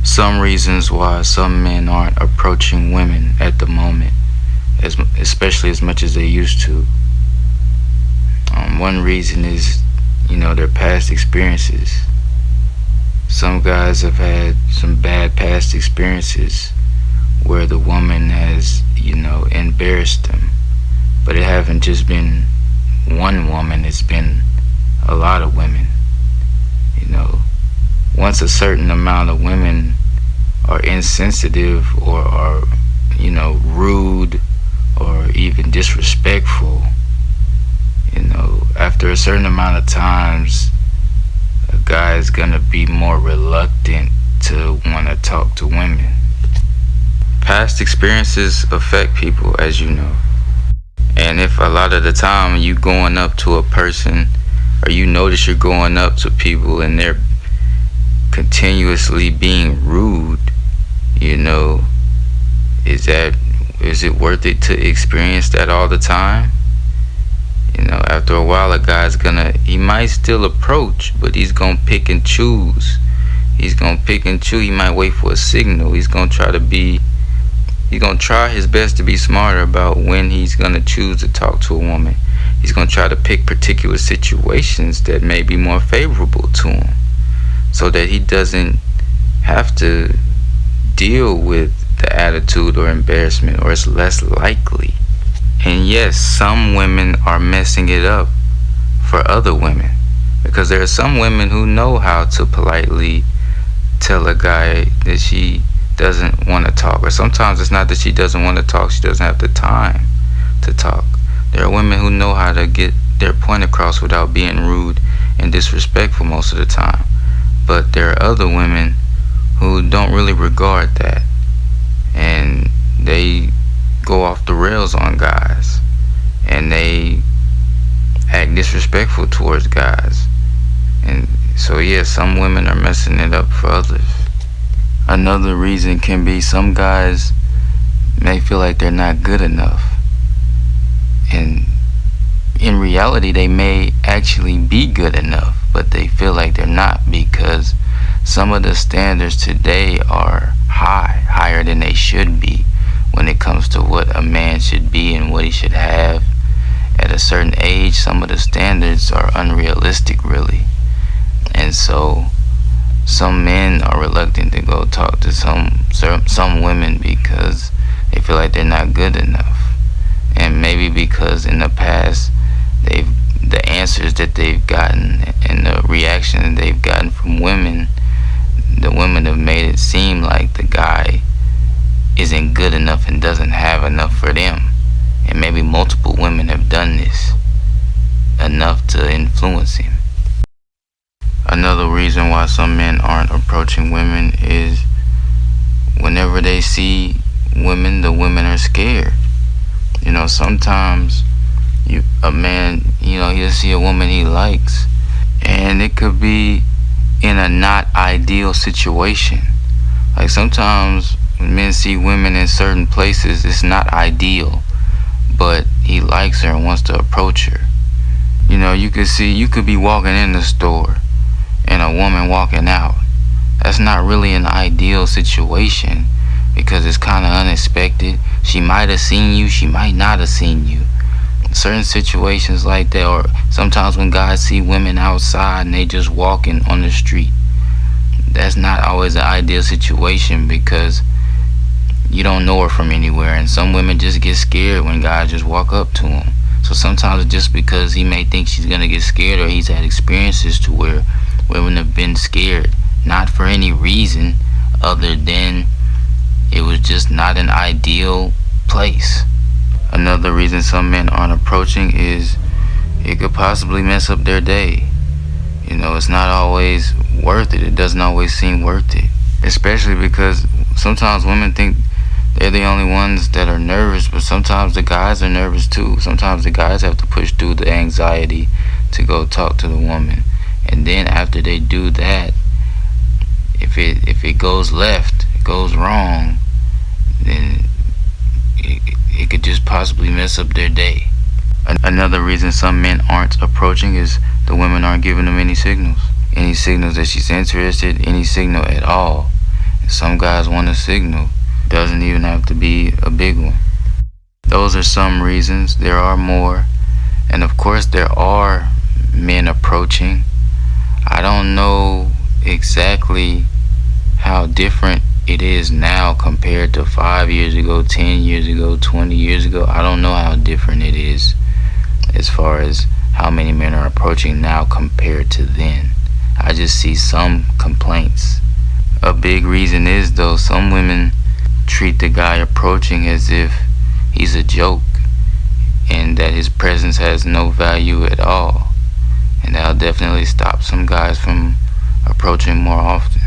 some reasons why some men aren't approaching women at the moment, especially as much as they used to. One reason is, their past experiences. Some guys have had some bad past experiences where the woman has, embarrassed them. But it haven't just been one woman, it's been a lot of women. You know, once a certain amount of women are insensitive or are, rude or even disrespectful, after a certain amount of times, a guy is gonna be more reluctant to want to talk to women. Past experiences affect people, as you know. And if a lot of the time you going up to a person, or you notice you're going up to people and they're continuously being rude, is it worth it to experience that all the time? After a while, a guy's he might still approach, but he's gonna pick and choose. He might wait for a signal. He's gonna try his best to be smarter about when he's gonna choose to talk to a woman. He's gonna try to pick particular situations that may be more favorable to him, so that he doesn't have to deal with the attitude or embarrassment, or it's less likely. And yes, some women are messing it up for other women, because there are some women who know how to politely tell a guy that she doesn't want to talk. Or sometimes it's not that she doesn't want to talk, she doesn't have the time to talk. There are women who know how to get their point across without being rude and disrespectful most of the time. But there are other women who don't really regard that, and they go off the rails on guys, and they act disrespectful towards guys. And so yeah, some women are messing it up for others. Another reason can be some guys may feel like they're not good enough, and in reality they may actually be good enough, but they feel like they're not, because some of the standards today are higher than they should be when it comes to what a man should be and what he should have. At a certain age, some of the standards are unrealistic, really. And so some men are reluctant to go talk to some women because they feel like they're not good enough. And maybe because in the past, the answers that they've gotten and the reaction that they've gotten from women, the women have made it seem like the guy isn't good enough and doesn't have enough for them. And maybe multiple women have done this enough to influence him. Another reason why some men aren't approaching women is whenever they see women, the women are scared. Sometimes a man, he'll see a woman he likes, and it could be in a not ideal situation. Like sometimes when men see women in certain places, it's not ideal, but he likes her and wants to approach her. You could be walking in the store and a woman walking out. That's not really an ideal situation, because it's kind of unexpected. She might have seen you, she might not have seen you. Certain situations like that, or sometimes when guys see women outside and they just walking on the street, that's not always an ideal situation, because you don't know her from anywhere, and some women just get scared when guys just walk up to them. So sometimes it's just because he may think she's gonna get scared, or he's had experiences to where women have been scared, not for any reason other than it was just not an ideal place. Another reason some men aren't approaching is it could possibly mess up their day. It's not always worth it. It doesn't always seem worth it, especially because sometimes women think they're the only ones that are nervous, but sometimes the guys are nervous too. Sometimes the guys have to push through the anxiety to go talk to the woman. And then after they do that, if it goes left, it goes wrong, then it could just possibly mess up their day. Another reason some men aren't approaching is the women aren't giving them any signals. Any signals that she's interested, any signal at all. Some guys want a signal. Doesn't even have to be a big one. Those are some reasons. There are more. And of course, there are men approaching. I don't know exactly how different it is now compared to 5 years ago, 10 years ago, 20 years ago. I don't know how different it is as far as how many men are approaching now compared to then. I just see some complaints. A big reason is, though, some women treat the guy approaching as if he's a joke and that his presence has no value at all. And that'll definitely stop some guys from approaching more often.